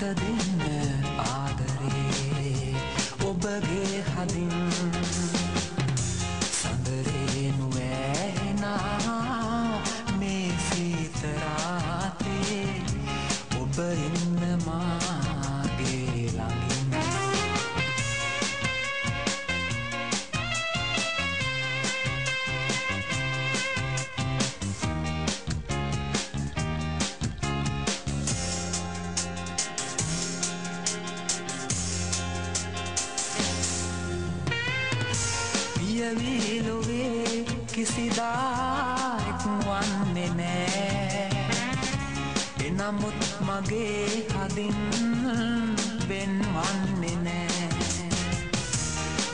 දෙන්න ආදරේ ඔබගේ හදින් සඳරේ නුවෑහෙනා මේ සීත රාත්‍රියේ ඔබ ඉන්න මාගේ ළඟින් විලුවේ කිසිදාක් වන්නේ නෑ එනමුත් මගේ හදින් වෙන්වන්නේ නෑ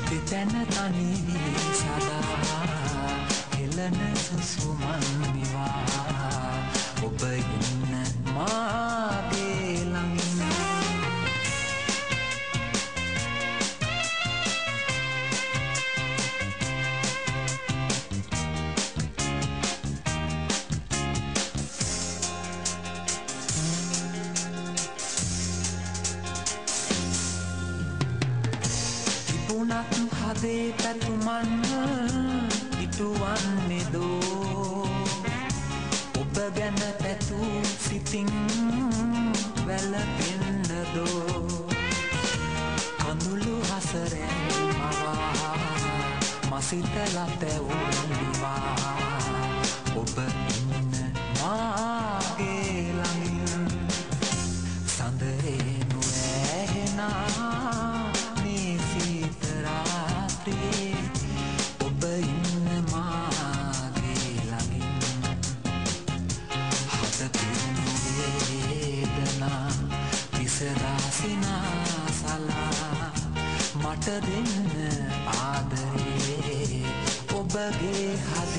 දෙතැන තනි වී සදා හෙළන සුසුමන් විවා ඔබ ඉන්න මාගේ ළඟින් උනත් හදේ පැතුමන් ඉටුවන්නේ දෝ ඔබ ගැන පැතූ සිතින් වැළපෙන්න දෝ කඳුළු හසරෙන් මවා මසිතලා තැවුම්වා ඔබ ඉන්න මාගේ ළඟින් සඳරේ නුවෑහෙනා ඔබ ඉන්න මාගේ ළඟින් හද පිරුණු වේදනා විසදා සිනාසලා මට දෙන්න ආදරේ ඔබගේ හදින්